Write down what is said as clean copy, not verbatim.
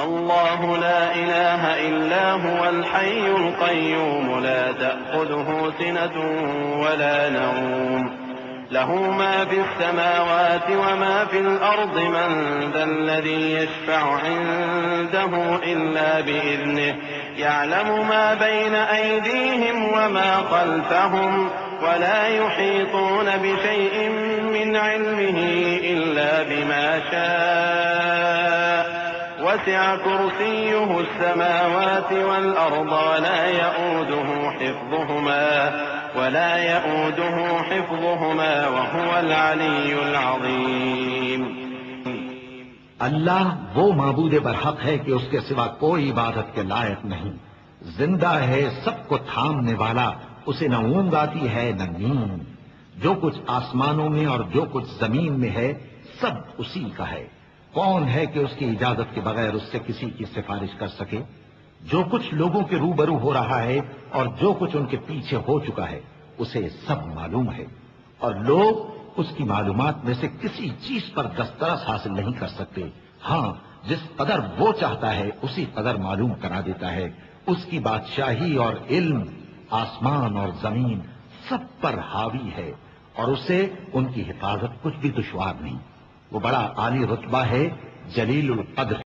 الله لا إله إلا هو الحي القيوم لا تأخذه سنة ولا نوم له ما في السماوات وما في الأرض من ذا الذي يشفع عنده إلا بإذنه يعلم ما بين أيديهم وما خلفهم ولا يحيطون بشيء من علمه إلا بما شاء وسع كرسيه السماوات والأرض ولا يؤوده حفظهما وهو العلي العظيم۔ اللہ وہ معبود برحق ہے کہ اس کے سوا کوئی عبادت کے لائق نہیں، زندہ ہے، سب کو تھامنے والا، اسے نہ اونگ آتی ہے نہ نیند، جو کچھ آسمانوں میں اور جو کچھ زمین میں ہے سب اسی کا ہے۔ کون ہے کہ اس کی اجازت کے بغیر اس سے کسی کی سفارش کر سکے؟ جو کچھ لوگوں کے روبرو ہو رہا ہے اور جو کچھ ان کے پیچھے ہو چکا ہے اسے سب معلوم ہے، اور لوگ اس کی معلومات میں سے کسی چیز پر دسترس حاصل نہیں کر سکتے۔ ہاں، جس قدر وہ چاہتا ہے اسی قدر معلوم کرا دیتا ہے۔ اس کی بادشاہی اور علم آسمان اور زمین سب پر حاوی ہے، اور اسے ان کی حفاظت کچھ بھی دشوار نہیں۔ وہ بڑا عالی رتبہ ہے، جلیل القدر